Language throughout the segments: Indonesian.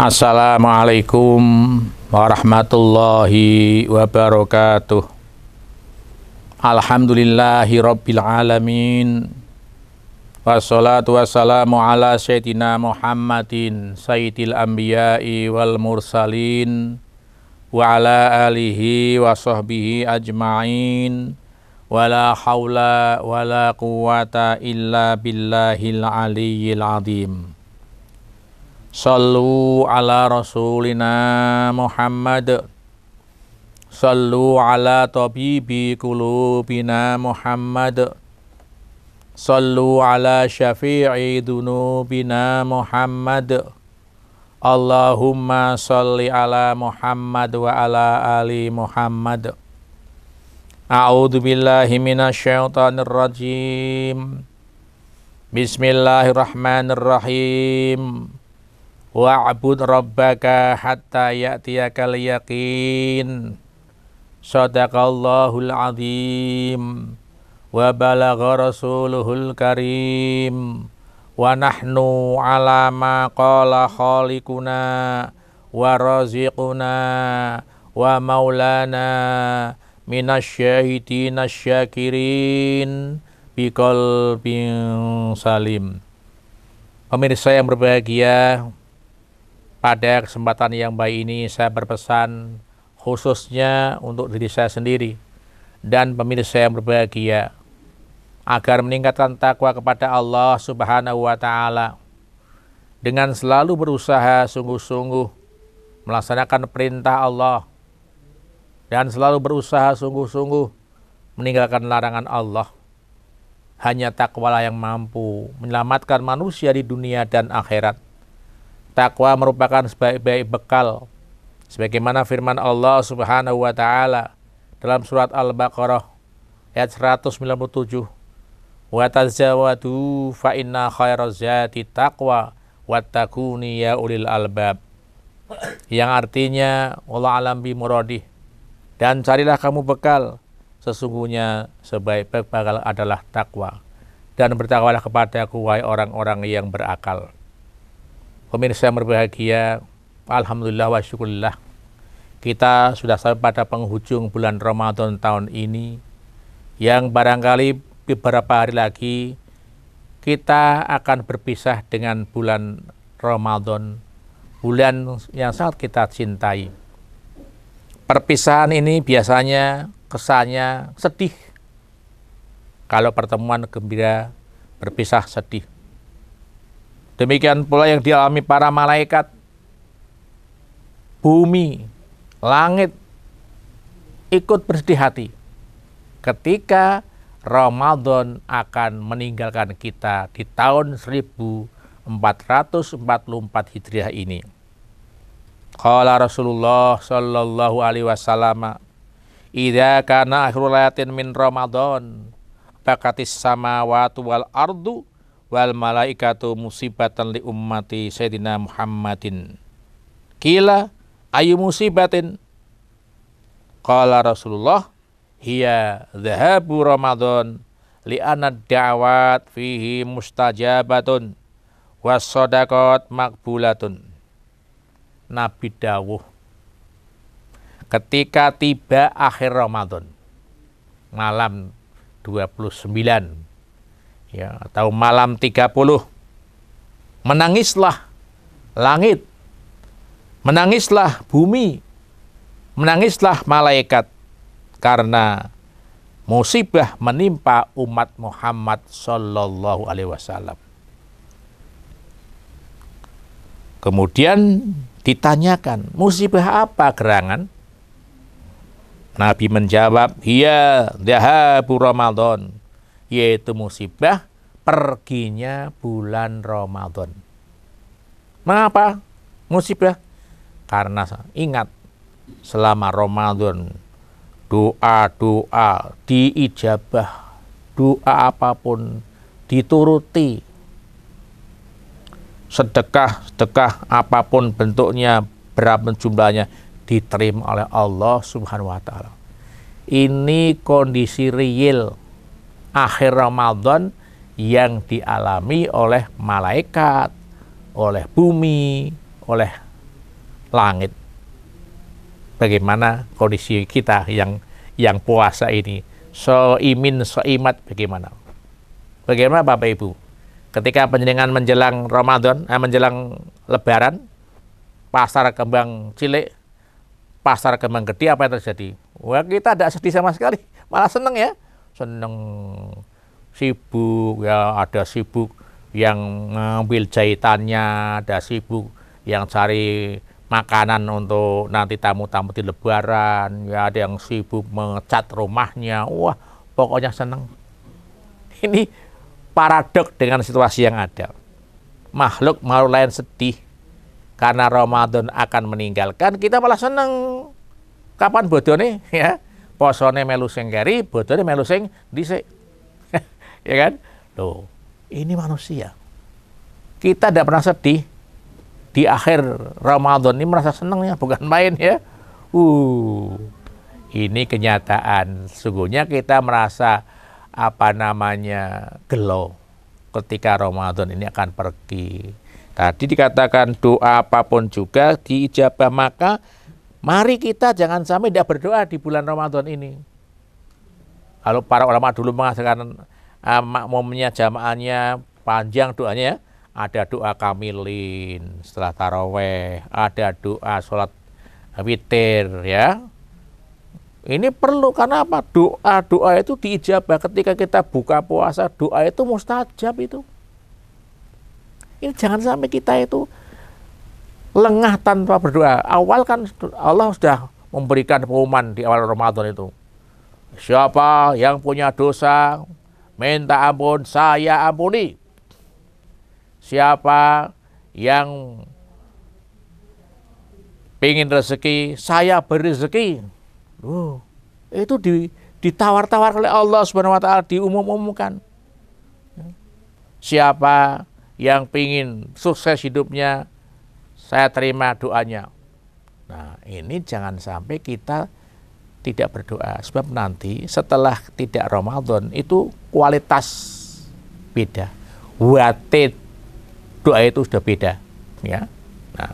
Assalamualaikum warahmatullahi wabarakatuh. Alhamdulillahi rabbil alamin. Wassalatu wassalamu ala sayyidina Muhammadin sayyidil anbiya'i wal mursalin wa ala alihi wa sahbihi ajma'in. Wala hawla wala quwata illa billahil aliyyil azim. Sallu ala rasulina Muhammad. Sallu ala tabibi qulubina Muhammad. Sallu ala syafi'i dunubina Muhammad. Allahumma salli ala Muhammad wa ala ali Muhammad. A'udzu billahi minasyaitonir rajim. Bismillahirrahmanirrahim. Wa'bud rabbaka hatta ya'tiyakal yaqin. Shadaqallahul azim. Wa balagha rasuluhul karim. Wa nahnu ala ma qala khaliquna wa raziquna wa maulana minasyahidina syakirin biqalbin salim. Pemirsa yang berbahagia, pada kesempatan yang baik ini saya berpesan khususnya untuk diri saya sendiri dan pemirsa yang berbahagia agar meningkatkan takwa kepada Allah Subhanahu wa Ta'ala dengan selalu berusaha sungguh-sungguh melaksanakan perintah Allah dan selalu berusaha sungguh-sungguh meninggalkan larangan Allah. Hanya takwalah yang mampu menyelamatkan manusia di dunia dan akhirat. Takwa merupakan sebaik-baik bekal, sebagaimana firman Allah Subhanahu wa Ta'ala dalam surat Al-Baqarah ayat 197. Wa tazawwadu fa inna khairaz zati taqwa wattaquni ya ulil albab. Yang artinya Allah alam bi muradih, dan carilah kamu bekal, sesungguhnya sebaik-baik bekal adalah takwa, dan bertakwalah kepadaku wahai orang-orang yang berakal. Pemirsa yang berbahagia, alhamdulillah wa syukurillah, kita sudah sampai pada penghujung bulan Ramadan tahun ini, yang barangkali beberapa hari lagi kita akan berpisah dengan bulan Ramadan, bulan yang sangat kita cintai. Perpisahan ini biasanya kesannya sedih. Kalau pertemuan gembira, berpisah sedih. Demikian pula yang dialami para malaikat, bumi, langit ikut bersedih hati ketika Ramadan akan meninggalkan kita di tahun 1444 Hijriah ini. Qala Rasulullah sallallahu alaihi wasallam, "Idza kana akhirul layatin min Ramadan, bakatis samawati wal ardu wal malaikatu musibatan li ummati Sayyidina Muhammadin." Qila ayu musibatin? Qala Rasulullah, hiya dhahabu Ramadan li anna da'wat fihi mustajabatun was shadaqat maqbulatun. Nabi dawuh, ketika tiba akhir Ramadan, malam 29 ya, atau malam 30, menangislah langit, menangislah bumi, menangislah malaikat karena musibah menimpa umat Muhammad sallallahu alaihi wasallam. Kemudian ditanyakan, musibah apa gerangan? Nabi menjawab, hiya dhahabu Ramadan, yaitu musibah perginya bulan Ramadan. Mengapa musibah? Karena ingat, selama Ramadan doa-doa diijabah, doa apapun dituruti, sedekah apapun bentuknya, berapa jumlahnya, diterima oleh Allah Subhanahu wa Ta'ala. Ini kondisi real akhir Ramadan yang dialami oleh malaikat, oleh bumi, oleh langit. Bagaimana kondisi kita yang puasa ini? Soimin soimat bagaimana? Bagaimana Bapak Ibu? Ketika penjenengan menjelang Ramadan, menjelang Lebaran, pasar kembang cilik, pasar kembang gede, apa yang terjadi? Wah, kita tidak sedih sama sekali, malah seneng ya, seneng, sibuk ya, ada sibuk yang ngambil jahitannya, ada sibuk yang cari makanan untuk nanti tamu-tamu di Lebaran, ya ada yang sibuk mengecat rumahnya, wah pokoknya seneng. Ini paradok dengan situasi yang ada. Makhluk lain sedih karena Ramadan akan meninggalkan, kita malah seneng. Kapan bodone ya? Posone melu sing keri, bodone melu sing dhisik. Ya kan? Loh, ini manusia. Kita tidak pernah sedih. Di akhir Ramadan ini merasa senangnya, bukan main ya. Ini kenyataan. Sesungguhnya kita merasa gelo ketika Ramadan ini akan pergi. Tadi dikatakan doa apapun juga diijabah, maka mari kita jangan sampai tidak berdoa di bulan Ramadan ini. Kalau para ulama dulu mengatakan makmumnya jamaahnya panjang doanya ya. Ada doa kamilin setelah taraweh, ada doa sholat witir ya. Ini perlu karena apa? Doa itu diijabah ketika kita buka puasa, doa itu mustajab itu. Ini jangan sampai kita itu lengah tanpa berdoa. Awal kan Allah sudah memberikan pengumuman di awal Ramadan itu. Siapa yang punya dosa, minta ampun, saya ampuni. Siapa yang pingin rezeki, saya beri rezeki. Itu ditawar-tawar oleh Allah Subhanahu wa Ta'ala, diumum-umumkan. Siapa yang pingin sukses hidupnya, saya terima doanya. Nah, ini jangan sampai kita tidak berdoa, sebab nanti setelah tidak Ramadan itu kualitas beda. Watit doa itu sudah beda, ya. Nah,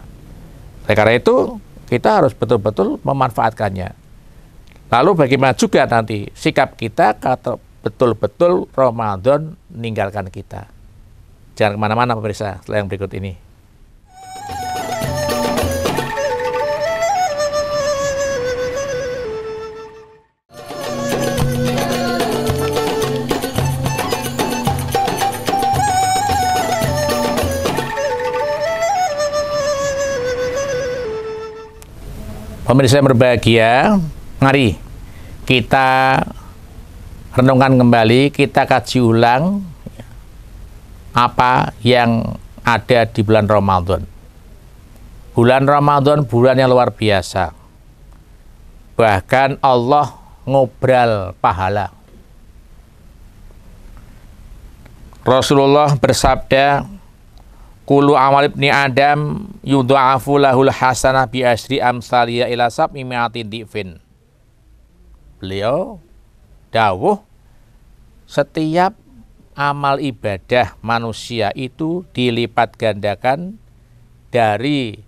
karena itu kita harus betul-betul memanfaatkannya. Lalu bagaimana juga nanti sikap kita kalau betul-betul Ramadan meninggalkan kita. Jangan kemana-mana pemirsa setelah yang berikut ini. Pemirsa yang berbahagia, mari kita renungkan kembali, kita kaji ulang apa yang ada di bulan Ramadan. Bulan Ramadan bulan yang luar biasa. Bahkan Allah ngobral pahala. Rasulullah bersabda, Kullu amal ibni Adam yudha'afu lahul hasanah bi asri amsaliyah ila sab'i mi'atin di'fin. Beliau dawuh, setiap amal ibadah manusia itu dilipat gandakan dari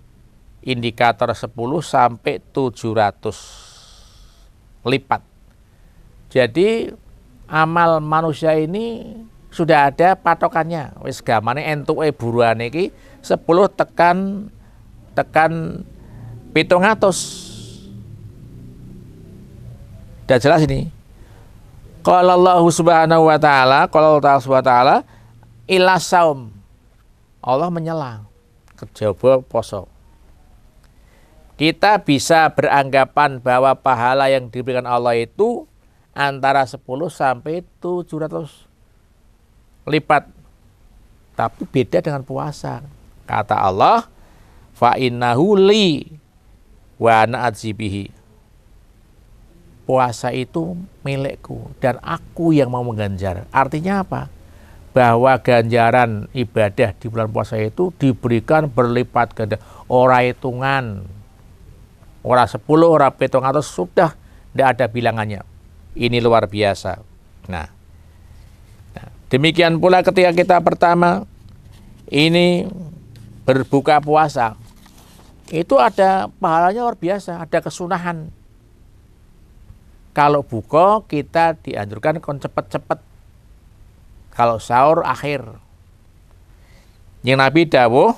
indikator 10 sampai 700 lipat. Jadi amal manusia ini sudah ada patokannya. Wis gamane entuke buruane iki 10 tekan 700. Udah jelas ini. Qala Allah Subhanahu wa taala, qala Allah Subhanahu wa taala ila saum. Allah menyela kejaba poso. Kita bisa beranggapan bahwa pahala yang diberikan Allah itu antara 10 sampai 700 lipat. Tapi beda dengan puasa. Kata Allah, fa innahu li wa ana adzibihi. Puasa itu milikku dan aku yang mau mengganjar. Artinya apa? Bahwa ganjaran ibadah di bulan puasa itu diberikan berlipat ganda. Ora hitungan. Ora 10, ora 700, sudah tidak ada bilangannya. Ini luar biasa. Nah, demikian pula ketika kita pertama ini berbuka puasa. itu ada pahalanya luar biasa, ada kesunahan. Kalau buka kita dianjurkan kon cepet-cepet. Kalau sahur akhir. Yang Nabi dawuh,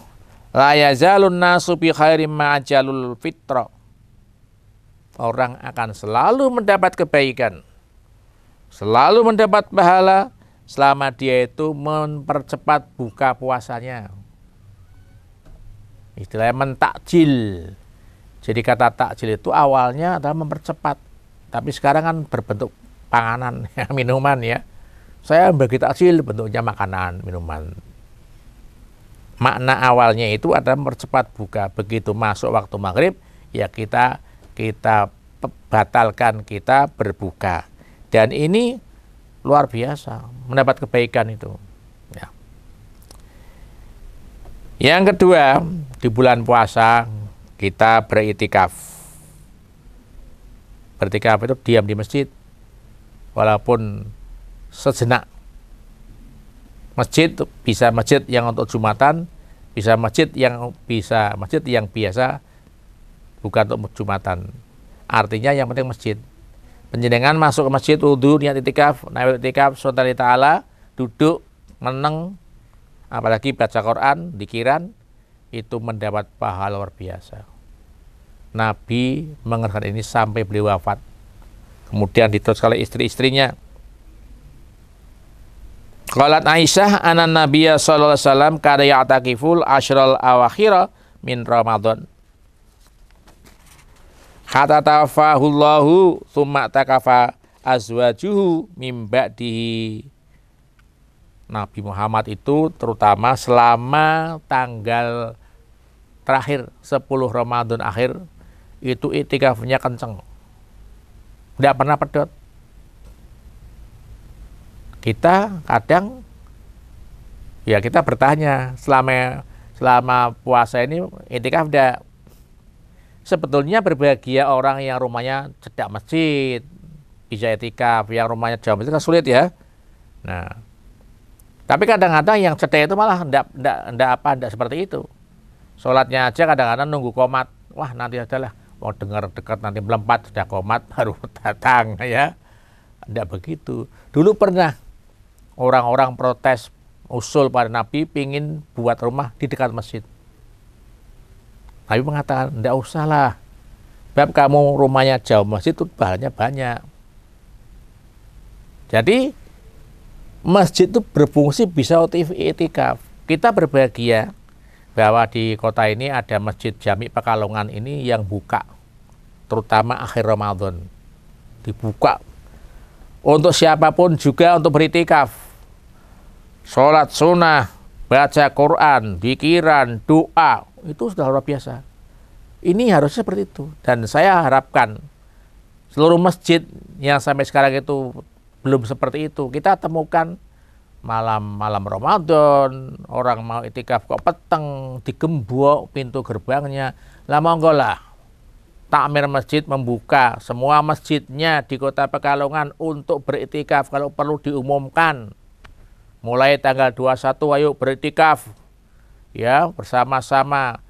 la yazalun nasu bi khairim ma'ajalul fitra. Orang akan selalu mendapat kebaikan, selalu mendapat pahala selama dia itu mempercepat buka puasanya. Istilahnya mentakjil. Jadi kata takjil itu awalnya adalah mempercepat, tapi sekarang kan berbentuk panganan, minuman ya. Saya bagi takjil bentuknya makanan, minuman. Makna awalnya itu adalah mempercepat buka. Begitu masuk waktu maghrib, ya kita batalkan, kita berbuka. Dan ini luar biasa, mendapat kebaikan itu. Ya. Yang kedua, di bulan puasa kita beriktikaf. Beriktikaf itu diam di masjid, walaupun sejenak. Masjid bisa masjid yang untuk Jumatan, bisa masjid yang biasa, bukan untuk Jumatan. Artinya yang penting masjid. Penjenengan masuk ke masjid, wudu, niat itikaf, naik itikaf, sontai ta'ala, duduk, meneng, apalagi baca Quran, dikiran, itu mendapat pahala luar biasa. Nabi mengerjakan ini sampai beliau wafat. Kemudian diteruskan oleh istri-istrinya. Qalat Aisyah anan Nabiyya sallallahu alaihi wasallam kana ya'takiful asyral awakhira min Ramadan. Hatta tafahullahu tsumma takafa azwajuhu mim ba'dihi. Nabi Muhammad itu terutama selama tanggal terakhir 10 Ramadan akhir itu iktikafnya kenceng. Tidak pernah pedot. Kita kadang ya kita bertanya selama puasa ini iktikaf enggak? Sebetulnya berbahagia orang yang rumahnya cedak masjid bisa iktikaf, yang rumahnya jauh masjid kan sulit ya. Nah, tapi kadang-kadang yang cedak itu malah enggak seperti itu. Sholatnya aja kadang-kadang nunggu qomat. Wah, nanti adalah mau dengar dekat nanti melompat sudah qomat baru datang ya. Enggak begitu. Dulu pernah orang-orang protes usul pada Nabi pingin buat rumah di dekat masjid. Nabi mengatakan, enggak usah lah. Sebab kamu rumahnya jauh masjid itu bahannya banyak. Jadi masjid itu berfungsi bisa iktikaf. Kita berbahagia bahwa di kota ini ada masjid Jami Pekalongan ini yang buka, terutama akhir Ramadan. Dibuka untuk siapapun juga untuk beriktikaf. Sholat sunnah, baca Quran, zikiran, doa, itu sudah luar biasa. Ini harusnya seperti itu. Dan saya harapkan seluruh masjid yang sampai sekarang itu belum seperti itu, kita temukan malam Ramadan, orang mau iktikaf kok peteng, digembok pintu gerbangnya. Lah monggo lah, takmir masjid membuka semua masjidnya di kota Pekalongan untuk beriktikaf. Kalau perlu diumumkan, mulai tanggal 21 ayo beriktikaf ya bersama-sama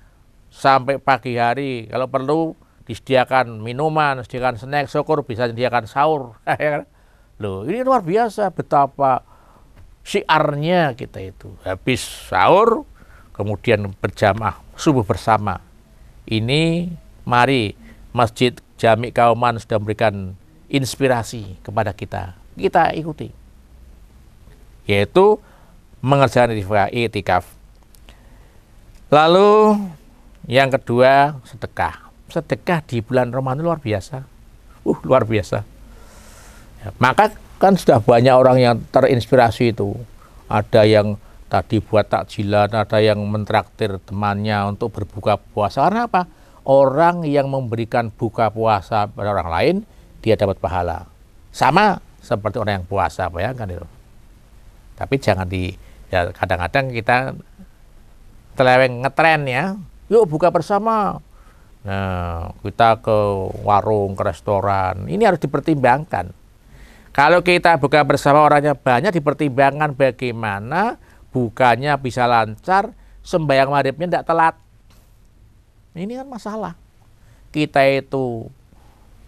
sampai pagi hari. Kalau perlu disediakan minuman, disediakan snack, syukur bisa disediakan sahur. Loh, ini luar biasa betapa syiarnya kita itu. Habis sahur, kemudian berjamaah subuh bersama. Ini mari Masjid Jami Kauman sudah memberikan inspirasi kepada kita. Kita ikuti. Yaitu mengerjakan iktikaf. Lalu yang kedua, sedekah. Sedekah di bulan Ramadan luar biasa. Luar biasa. Ya, maka kan sudah banyak orang yang terinspirasi itu. Ada yang tadi buat takjilan, ada yang mentraktir temannya untuk berbuka puasa. Karena apa? Orang yang memberikan buka puasa pada orang lain, dia dapat pahala. Sama seperti orang yang puasa, bayangkan itu. Tapi jangan ya kadang-kadang kita teleweng ngetren ya. Yuk buka bersama. Nah, kita ke warung, ke restoran. Ini harus dipertimbangkan. Kalau kita buka bersama orangnya banyak, dipertimbangkan bagaimana bukanya bisa lancar, sembahyang maghribnya tidak telat. Ini kan masalah. Kita itu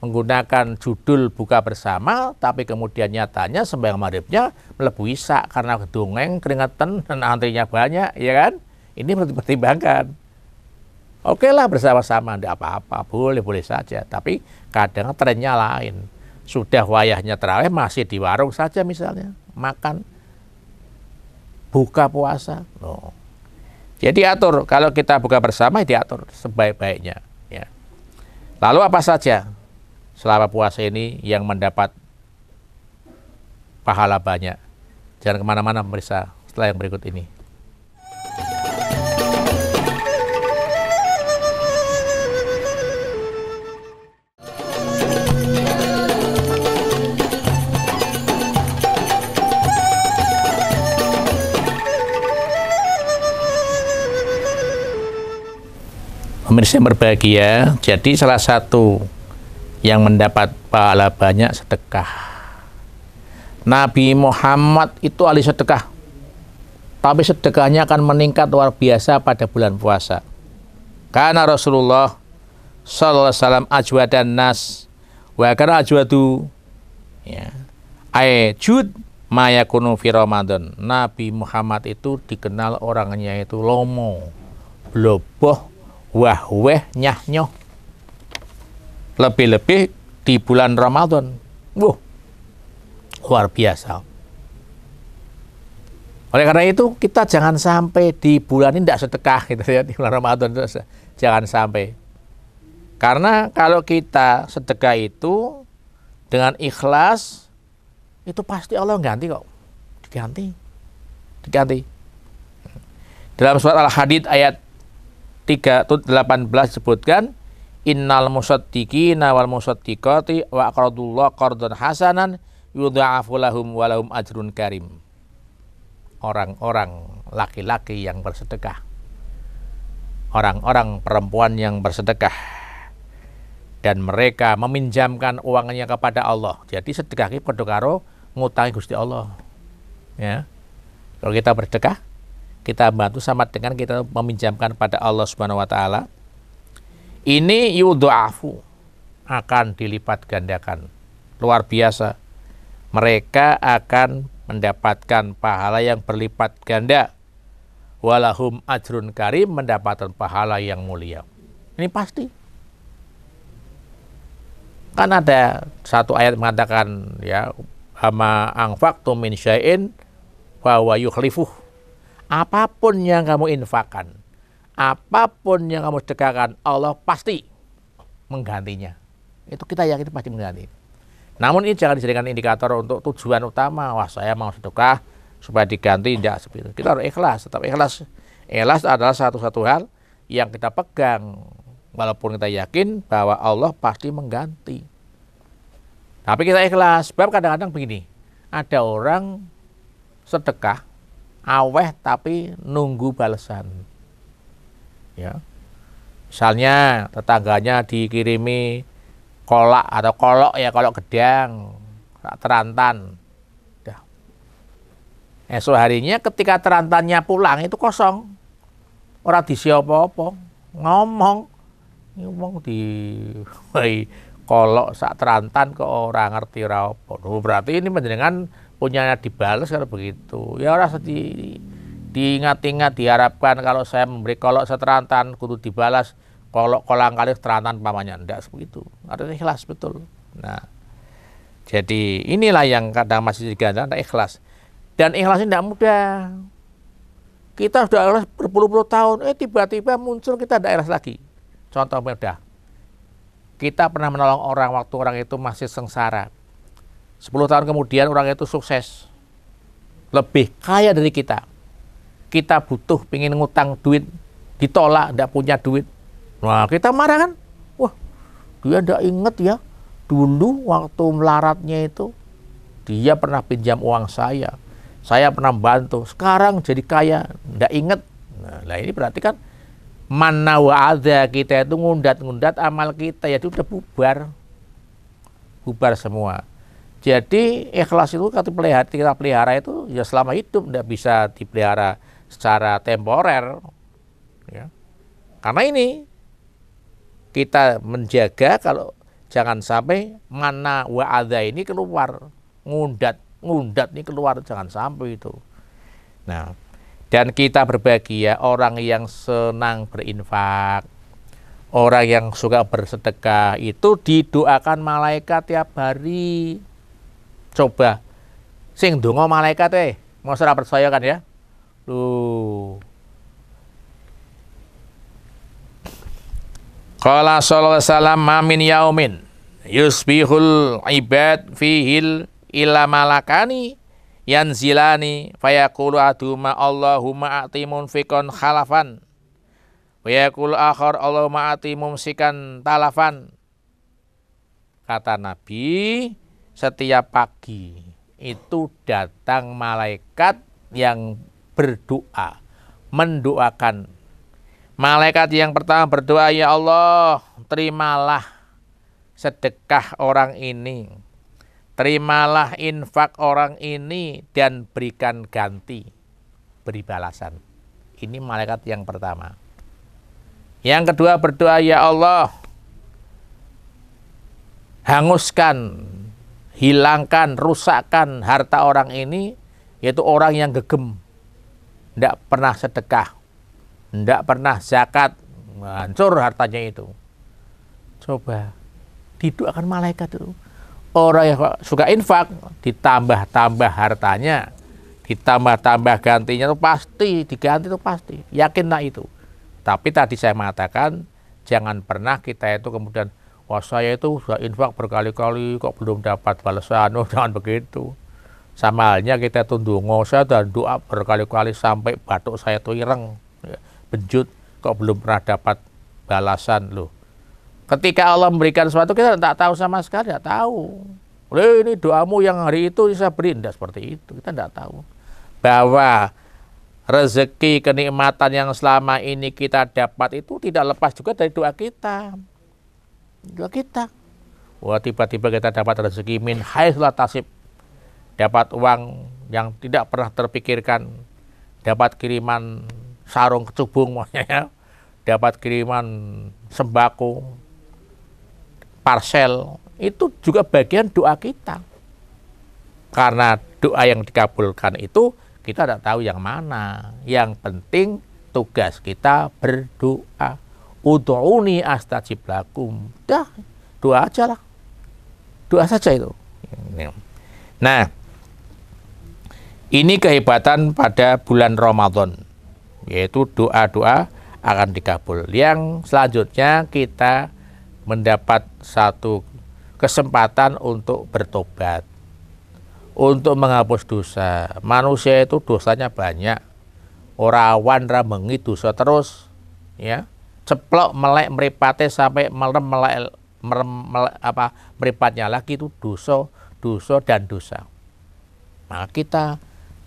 menggunakan judul buka bersama, tapi kemudian nyatanya sembahyang maghribnya mlebu isya karena gedungeng, keringetan, dan antrinya banyak, ya kan? Ini perlu dipertimbangkan. Oke lah bersama-sama, tidak apa-apa, boleh-boleh saja. Tapi kadang trennya lain. Sudah wayahnya terawih masih di warung saja misalnya, makan, buka puasa. No. Jadi atur, kalau kita buka bersama diatur sebaik-baiknya. Ya. Lalu apa saja selama puasa ini yang mendapat pahala banyak? Jangan kemana-mana pemirsa setelah yang berikut ini. Pemirsa yang berbahagia, jadi salah satu yang mendapat pahala banyak sedekah. Nabi Muhammad itu ahli sedekah, tapi sedekahnya akan meningkat luar biasa pada bulan puasa. Karena Rasulullah sallallahu alaihi wasallam ajwadan nas wa kana ajwadu ya jud mayakunu fi Ramadan. Nabi Muhammad itu dikenal orangnya itu lomo, bloboh, wah-weh, nyah-nyoh. Lebih-lebih di bulan Ramadan. Luar biasa. Oleh karena itu, kita jangan sampai di bulan ini tidak sedekah gitu ya, di bulan Ramadan itu jangan sampai. Karena kalau kita sedekah itu dengan ikhlas, itu pasti Allah ganti kok. Diganti. Dalam surat Al-Hadid ayat 3:18 disebutkan innal musaddiqina wal musaddiqati wa aqradullah qardan hasanan yudha'afu lahum wa lahum ajrun karim. Orang-orang laki-laki yang bersedekah, orang-orang perempuan yang bersedekah, dan mereka meminjamkan uangnya kepada Allah. Jadi sedekah iki padha karo ngutangi Gusti Allah. Ya. Kalau kita bersedekah, kita bantu sama dengan kita meminjamkan pada Allah Subhanahu wa taala. Ini yudha'afu, akan dilipat gandakan. Luar biasa. Mereka akan mendapatkan pahala yang berlipat ganda. Walahum ajrun karim, mendapatkan pahala yang mulia. Ini pasti. Kan ada satu ayat mengatakan ya, hama anfaqtum min syai'in fa huwa yukhlifuh. Apapun yang kamu infakkan, apapun yang kamu sedekahkan, Allah pasti menggantinya. Itu kita yakin pasti mengganti. Namun ini jangan dijadikan indikator untuk tujuan utama. Wah, saya mau sedekah supaya diganti, tidak seperti itu. Kita harus ikhlas, tetap ikhlas. Ikhlas adalah satu-satu hal yang kita pegang, walaupun kita yakin bahwa Allah pasti mengganti. Tapi kita ikhlas. Sebab kadang-kadang begini, ada orang sedekah aweh tapi nunggu balasan. Ya. Misalnya tetangganya dikirimi kolak atau kolok ya, kolok gedang, terantan. Esok harinya ketika terantannya pulang itu kosong. Ora disi apa-apa. Ngomong di kolok sak terantan kok ora ngerti ora apa. Berarti ini panjenengan punyanya dibales kalau begitu. Ya ora diingat-ingat, diharapkan kalau saya memberi kolok seterantan kudu dibalas kolok kolang kali terantan pamannya. Enggak seperti itu. Harus ikhlas betul. Nah, jadi inilah yang kadang masih digandang ikhlas. Dan ikhlas ini tidak mudah. Kita sudah ikhlas berpuluh-puluh tahun, tiba-tiba muncul kita tidak ikhlas lagi. Contoh mudah. Kita pernah menolong orang waktu orang itu masih sengsara. 10 tahun kemudian orang itu sukses. Lebih kaya dari kita. Kita butuh, pengen ngutang duit, ditolak, tidak punya duit. Nah, kita marah kan? Wah, dia tidak ingat ya. Dulu waktu melaratnya itu, dia pernah pinjam uang saya. Saya pernah bantu, sekarang jadi kaya, tidak ingat. Nah, ini berarti kan mana wa'adha, kita itu ngundat-ngundat amal kita, ya itu udah bubar semua. Jadi ikhlas itu kita pelihara itu ya selama hidup, tidak bisa dipelihara secara temporer. Ya. Karena ini kita menjaga kalau jangan sampai mana wa'adha ini keluar, ngundat ini keluar, jangan sampai itu. Nah, dan kita berbahagia orang yang senang berinfak, orang yang suka bersedekah itu didoakan malaikat tiap hari. Coba sing donga malaikat mau ora percaya kan ya? Qala sallallahu alaihi wasallam ma min yaumin yusbihul ibad fihil illa malakani yanzilani fayaqulu aduma Allahumma a'ti munfiqan khalafan wa yaqulu akhar Allahumma a'ti mumsikan talafan. Kata Nabi, setiap pagi itu datang malaikat yang berdoa, mendoakan. Malaikat yang pertama berdoa, ya Allah, terimalah sedekah orang ini, terimalah infak orang ini, dan berikan ganti, beri balasan. Ini malaikat yang pertama. Yang kedua berdoa, ya Allah, hanguskan, hilangkan, rusakkan harta orang ini, yaitu orang yang gegem, tidak pernah sedekah, tidak pernah zakat, hancur hartanya itu. Coba didoakan malaikat itu. Orang yang suka infak, ditambah-tambah hartanya, ditambah-tambah gantinya itu pasti, diganti itu pasti. Yakinlah itu. Tapi tadi saya mengatakan, jangan pernah kita itu kemudian, wah saya itu sudah infak berkali-kali kok belum dapat balasan. Oh, jangan begitu. Sama halnya kita tundungo, saya dan doa berkali-kali sampai batuk saya itu ireng, benjut, kok belum pernah dapat balasan loh. Ketika Allah memberikan sesuatu kita tidak tahu sama sekali, tidak tahu. Ini doamu yang hari itu saya beri, tidak seperti itu, kita tidak tahu. Bahwa rezeki kenikmatan yang selama ini kita dapat itu tidak lepas juga dari doa kita. Doa kita. Wah, tiba-tiba kita dapat rezeki min haitsu la tasib. Dapat uang yang tidak pernah terpikirkan. Dapat kiriman sarung kecubung, maksudnya, dapat kiriman sembako, parcel, itu juga bagian doa kita. Karena doa yang dikabulkan itu kita tidak tahu yang mana. Yang penting tugas kita berdoa. Ud'uni astajib lakum. Dah, doa aja lah. Doa saja itu. Nah, ini kehebatan pada bulan Ramadan, yaitu doa-doa akan dikabul. Yang selanjutnya kita mendapat satu kesempatan untuk bertobat, untuk menghapus dosa. Manusia itu dosanya banyak. Orawan ramengi dosa terus, ya. Ceplok melek meripate sampai meripatnya lagi itu dosa dan dosa. Maka kita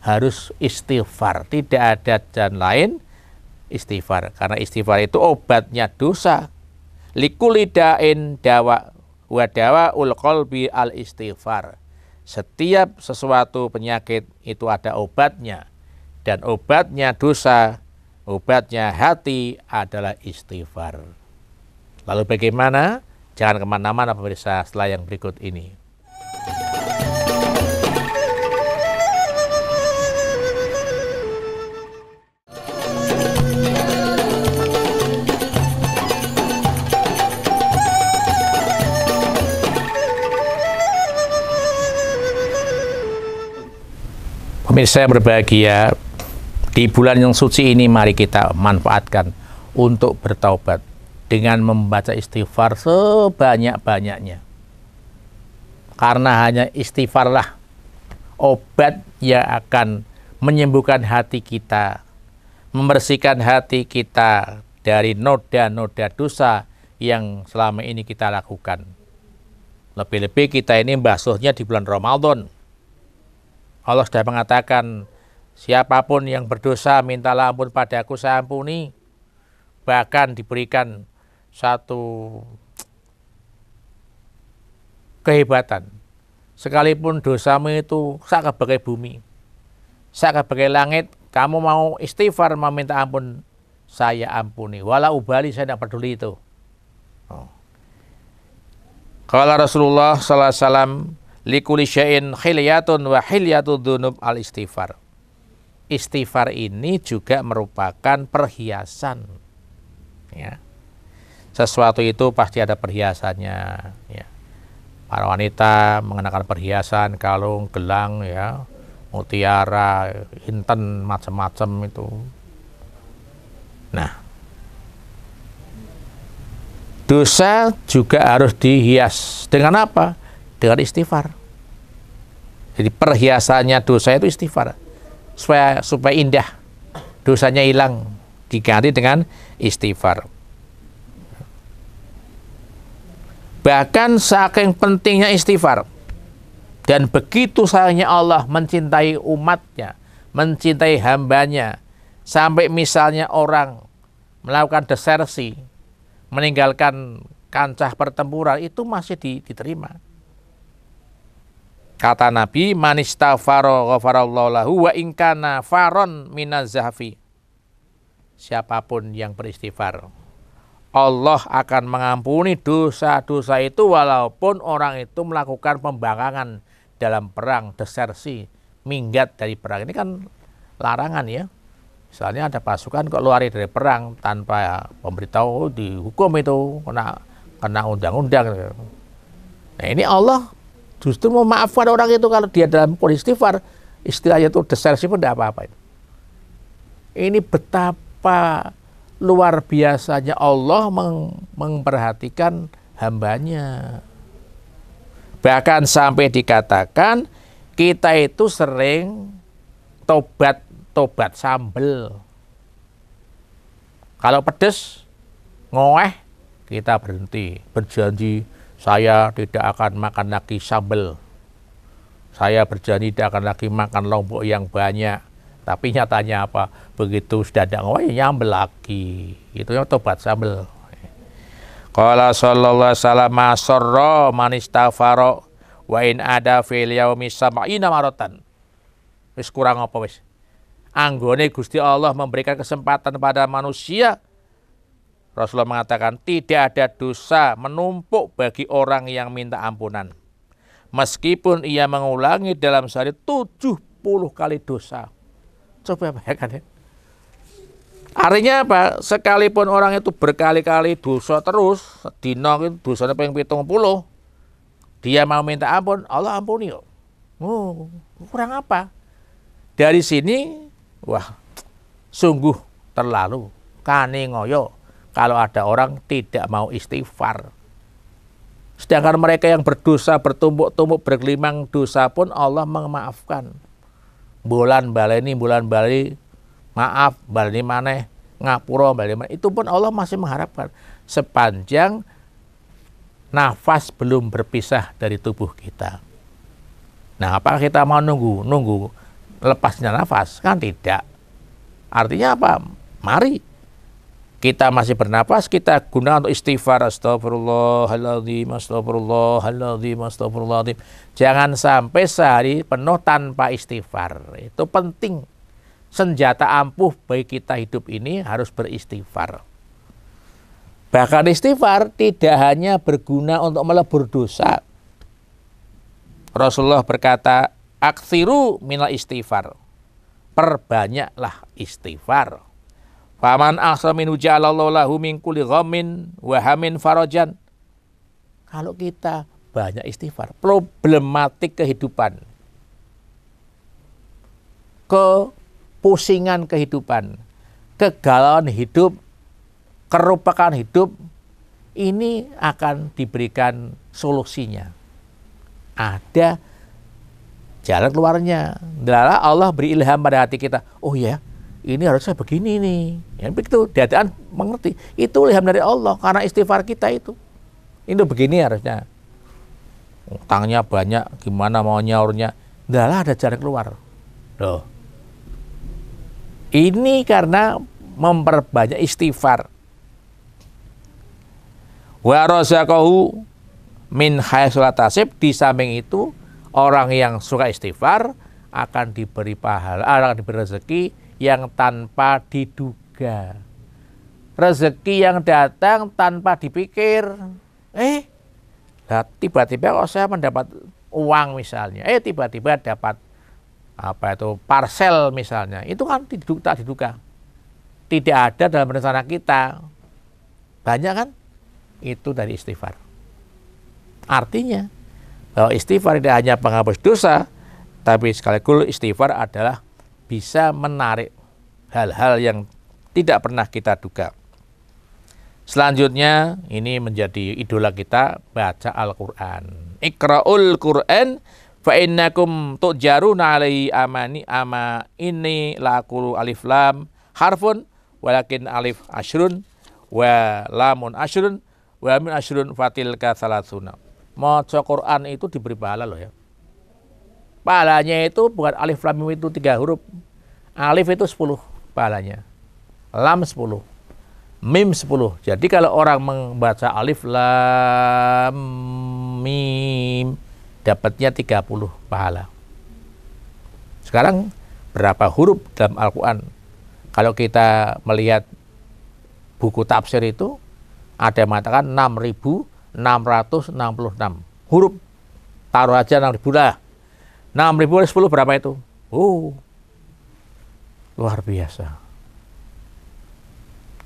harus istighfar, tidak ada jalan lain istighfar, karena istighfar itu obatnya dosa. Likulidain dawa wa dawa ul qalbi al istighfar. Setiap sesuatu penyakit itu ada obatnya, dan obatnya dosa, obatnya hati adalah istighfar. Lalu bagaimana? Jangan kemana-mana pemirsa setelah yang berikut ini. Pemirsa yang berbahagia, di bulan yang suci ini mari kita manfaatkan untuk bertaubat dengan membaca istighfar sebanyak-banyaknya. Karena hanya istighfarlah obat yang akan menyembuhkan hati kita, membersihkan hati kita dari noda-noda dosa yang selama ini kita lakukan. Lebih-lebih kita ini membasuhnya di bulan Ramadan. Allah sudah mengatakan, siapapun yang berdosa mintalah ampun padaku, saya ampuni. Bahkan diberikan satu kehebatan. Sekalipun dosamu itu sak kebagai bumi, sak kebagai langit, kamu mau istighfar, meminta ampun, saya ampuni. Walau ubali, saya tidak peduli itu. Qala Rasulullah sallallahu alaihi wasallam likulli syai'in khilyatun wa hilyatud dzunub al-istighfar. Istighfar ini juga merupakan perhiasan. Ya. Sesuatu itu pasti ada perhiasannya. Ya. Para wanita mengenakan perhiasan, kalung, gelang, ya, mutiara, inten, macam-macam itu. Nah, dosa juga harus dihias dengan apa? Dengan istighfar. Jadi perhiasannya dosa itu istighfar, supaya indah, dosanya hilang, diganti dengan istighfar. Bahkan saking pentingnya istighfar dan begitu sayangnya Allah mencintai umatnya, mencintai hambanya, sampai misalnya orang melakukan desersi, meninggalkan kancah pertempuran, itu masih diterima. Kata Nabi, man istaghfara ghafarallahu lahu wa in kana faron minaz zahfi. Siapapun yang beristighfar, Allah akan mengampuni dosa-dosa itu walaupun orang itu melakukan pembangkangan dalam perang, desersi, minggat dari perang. Ini kan larangan ya. Misalnya ada pasukan kok lari dari perang tanpa pemberitahu, dihukum itu, kena undang-undang. Nah ini Allah justru memaafkan orang itu kalau dia dalam kondisi istighfar, istilahnya itu desersi pun tidak apa-apa. Ini betapa luar biasanya Allah memperhatikan hambanya. Bahkan sampai dikatakan kita itu sering tobat sambel. Kalau pedes, ngoeh, kita berhenti, berjanji saya tidak akan makan lagi sambel. Saya berjanji tidak akan lagi makan lombok yang banyak. Tapi nyatanya apa? Begitu sudah ada ngoeh, nyambel lagi. Itu yang tobat sambel. Qala sallallahu alaihi wasallam masarra man istaghfara wa in ada fil yaumi sab'ina maratan. Wis kurang apa wis? Anggone Gusti Allah memberikan kesempatan pada manusia. Rasulullah mengatakan tidak ada dosa menumpuk bagi orang yang minta ampunan. Meskipun ia mengulangi dalam sehari 70 kali dosa. Coba bayangkan ya. Artinya apa? Sekalipun orang itu berkali-kali dosa terus, dina itu dosanya ping 70, dia mau minta ampun, Allah ampuni kok. Oh, kurang apa? Dari sini, wah, sungguh terlalu kane ngoyo kalau ada orang tidak mau istighfar. Sedangkan mereka yang berdosa, bertumbuk-tumbuk, bergelimang dosa pun Allah memaafkan. Bulan baleni, maaf, baleni maneh, ngapura, baleni maneh. Itu pun Allah masih mengharapkan. Sepanjang nafas belum berpisah dari tubuh kita. Nah, apakah kita mau nunggu lepasnya nafas? Kan tidak. Artinya apa? Mari kita masih bernafas, kita guna untuk istighfar. Astagfirullahaladzim, astagfirullahaladzim, astagfirullahaladzim. Jangan sampai sehari penuh tanpa istighfar. Itu penting. Senjata ampuh bagi kita hidup ini harus beristighfar. Bahkan istighfar tidak hanya berguna untuk melebur dosa. Rasulullah berkata, aktsiru minal istighfar. Perbanyaklah istighfar. Faman ahsa minhu ja'alallahu lahu min kulli ghammin wa hamin farajan. Kalau kita banyak istighfar, problematik kehidupan, kepusingan kehidupan, kegalauan hidup, kerupakan hidup, ini akan diberikan solusinya. Ada jalan keluarnya. Adalah Allah beri ilham pada hati kita. Oh ya, ini harusnya begini nih. Ya, begitu, dadaan mengerti. Itu ilham dari Allah karena istighfar kita itu. Ini begini harusnya. Utangnya banyak, gimana mau nyaurnya? Adalah ada jalan keluar. Loh. Ini karena memperbanyak istighfar. Wa razaqahu min haitsu la tasib. Di samping itu, orang yang suka istighfar akan diberi pahala, akan diberi rezeki yang tanpa diduga. rezeki yang datang tanpa dipikir. Tiba-tiba kok saya mendapat uang misalnya, tiba-tiba dapat parcel misalnya, itu kan tak diduga, tidak ada dalam rencana kita. Banyak kan? Itu dari istighfar. Artinya bahwa istighfar tidak hanya penghapus dosa, tapi sekaligus istighfar adalah bisa menarik hal-hal yang tidak pernah kita duga. Selanjutnya, ini menjadi idola kita, baca Al-Quran. Iqra'ul Quran fa innakum tu'jaruna alaihi ama ini laqulu alif lam harfun walakin alif asyrun wa lamun asyrun wa min asyrun fatilka salasuna. Maca Quran itu diberi pahala loh ya. Pahalanya itu bukan alif lam mim itu 3 huruf. Alif itu 10 pahalanya. Lam 10. Mim 10. Jadi kalau orang membaca alif lam mim dapatnya 30 pahala. Sekarang berapa huruf dalam Al-Quran? Kalau kita melihat buku tafsir itu ada yang mengatakan 6.666 huruf. Taruh aja 6.000 lah. 6.000 10 berapa itu? Luar biasa.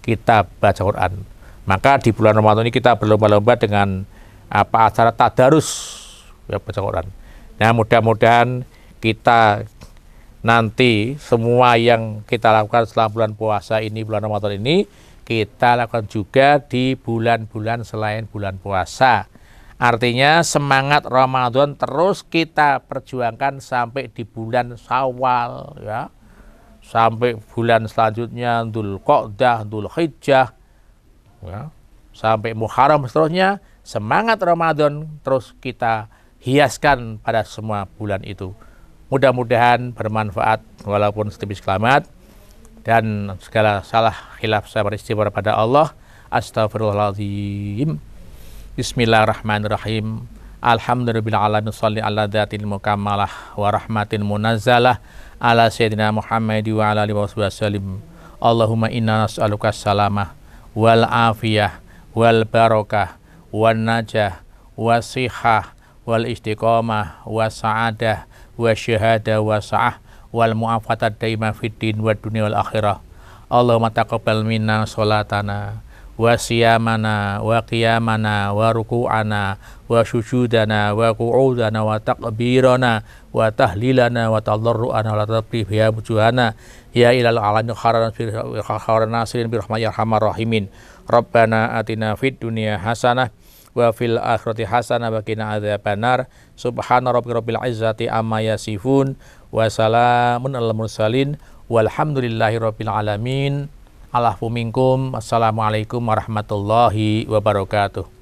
Kita baca Quran. Maka di bulan Ramadan ini kita berlomba-lomba dengan acara tadarus ya, baca Quran. Nah, mudah-mudahan kita nanti semua yang kita lakukan selama bulan puasa ini, bulan Ramadan ini, kita lakukan juga di bulan-bulan selain bulan puasa. Artinya semangat Ramadan terus kita perjuangkan sampai di bulan Syawal ya. Sampai bulan selanjutnya Dzulqa'dah, Dzulhijjah ya, sampai Muharram seterusnya, semangat Ramadan terus kita hiaskan pada semua bulan itu. Mudah-mudahan bermanfaat walaupun setipis kelamat, dan segala salah khilaf saya beristighfar pada Allah. Astagfirullahaladzim. Bismillahirrahmanirrahim. Alhamdulillahirrahmanirrahim. Shalli ala dzatil mukammalah wa rahmatin munazzalah ala sayyidina Muhammad wa ala alihi wasallam. Allahumma inna nas'aluka salamah wal afiyah wal barakah wan najah wasihah wal istiqamah was sa'adah wasyahadah wasa'ah wal mu'afatat daimah fid din wad dunya wal akhirah. Allahumma taqabbal minna sholatana wa siyamana wa qiyamana wa ruku'ana wa sujudana wa qu'udana wa takbirana wa tahlilana wa tadarru'ana wa tatbih ya wujuhana ya ilal alamin khairan nasirin birahmatir rahmar rahimin. Rabbana atina fid dunya hasanah wa fil akhirati hasanah wa qina adzabannar. Subhana rabbil izzati amma yasifun wa salamun alal mursalin walhamdulillahi rabbil alamin. Assalamualaikum warahmatullahi wabarakatuh.